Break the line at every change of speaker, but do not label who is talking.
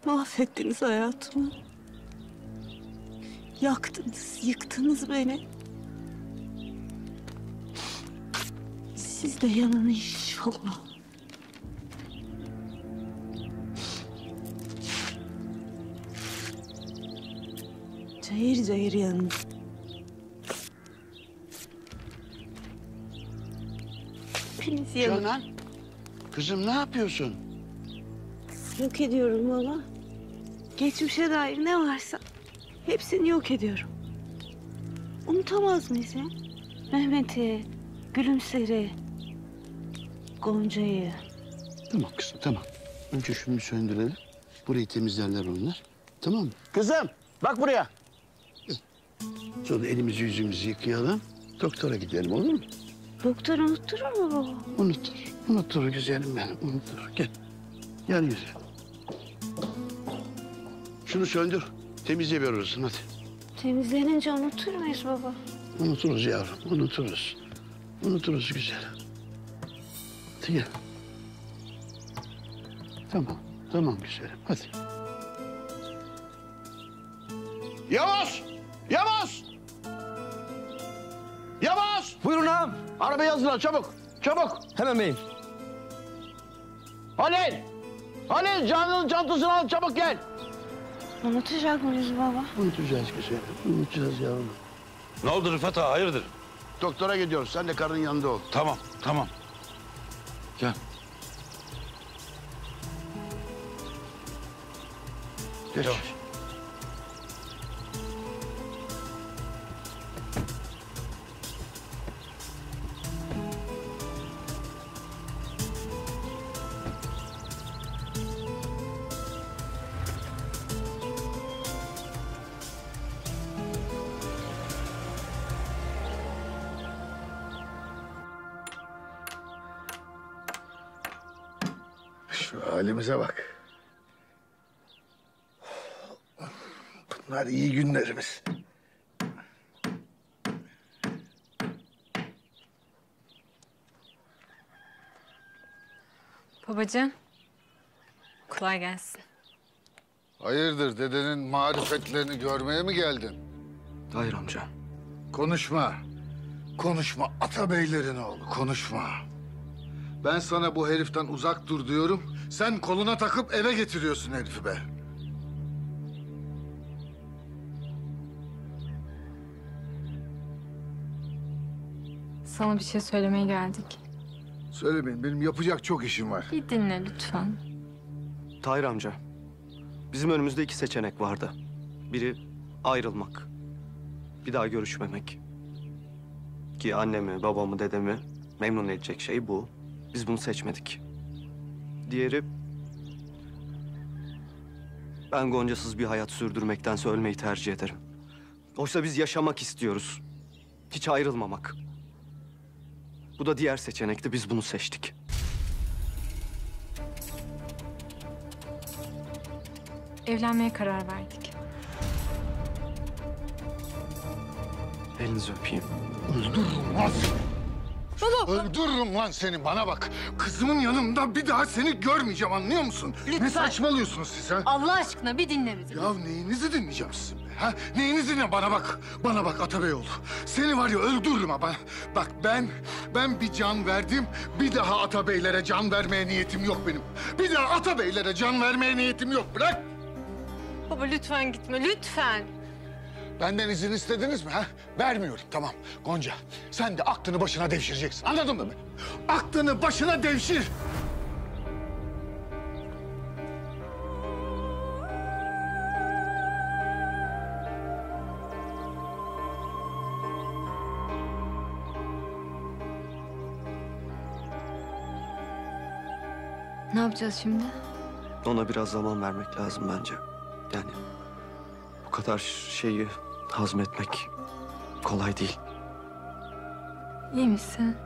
Mahvettiniz hayatımı. Yaktınız, yıktınız beni. Siz de yanın inşallah. Cayır cayır yanın. Hepiniz yanın.
Canan, kızım ne yapıyorsun?
Yok ediyorum baba. Geçmişe dair ne varsa hepsini yok ediyorum. Unutamaz mıyız ya? Mehmet'i, Gülümser'i, Gonca'yı.
Tamam kızım, tamam. Önce şunu bir söndürelim. Burayı temizlerler onlar. Tamam mı? Kızım, bak buraya. Sonra elimizi yüzümüzü yıkayalım. Doktora gidelim, olur mu?
Doktor unutturur mu baba?
Unutur. Unutur güzelim benim, unutur. Gel. Gel güzelim. Şunu söndür. Temizle bir orasını hadi.
Temizlenince unutur muyuz baba?
Unuturuz yavrum, unuturuz. Unuturuz güzelim. Hadi gel. Tamam, tamam güzelim. Hadi. Yavaş! Yavaş! Yavaş!
Buyurun ağam.
Arabayı hazırla çabuk, çabuk.
Hemen beyim.
Halil! Halil Canan'ın çantasını al çabuk gel.
Unutacak mıyız baba?
Unutacağız güzelim, unutacağız yavrum.
Ne oldu Rıfat ağa, hayırdır?
Doktora gidiyoruz, sen de karının yanında ol.
Tamam, tamam. Gel.
Geç.
Yavaş.
Şu halimize bak. Bunlar iyi günlerimiz.
Babacığım, kolay gelsin.
Hayırdır, dedenin marifetlerini görmeye mi geldin?
Hayır amca.
Konuşma. Konuşma Atabeylerin oğlu, konuşma. Ben sana bu heriften uzak dur diyorum. Sen koluna takıp eve getiriyorsun herifi be.
Sana bir şey söylemeye geldik.
Söylemeyin, benim yapacak çok işim var.
Bir dinle lütfen.
Tahir amca. Bizim önümüzde iki seçenek vardı. Biri ayrılmak. Bir daha görüşmemek. Ki annemi, babamı, dedemi memnun edecek şey bu. Biz bunu seçmedik. Diğeri... Ben Gonca'sız bir hayat sürdürmektense ölmeyi tercih ederim. Oysa biz yaşamak istiyoruz. Hiç ayrılmamak. Bu da diğer seçenekti. Biz bunu seçtik.
Evlenmeye karar verdik.
Elinizi öpeyim.
Öldürürüm lan seni. Öldürürüm lan seni, bana bak. Kızımın yanında bir daha seni görmeyeceğim, anlıyor musun?
Lütfen.
Ne saçmalıyorsunuz siz ha?
Allah aşkına bir dinle bizi.
Ya neyinizi dinleyeceğim sizin be, ha? Neyinizi dinle, bana bak. Bana bak Atabeyoğlu. Seni var ya öldürürüm ha. Bak ben bir can verdim. Bir daha Atabeylere can vermeye niyetim yok benim. Bir daha Atabeylere can vermeye niyetim yok. Bırak.
Baba lütfen gitme, lütfen.
Benden izin istediniz mi ha? Vermiyorum, tamam. Gonca, sen de aklını başına devşireceksin. Anladın mı beni? Aklını başına devşir.
Ne yapacağız şimdi?
Ona biraz zaman vermek lazım bence. Yani bu kadar şeyi hazmetmek kolay değil.
İyi misin?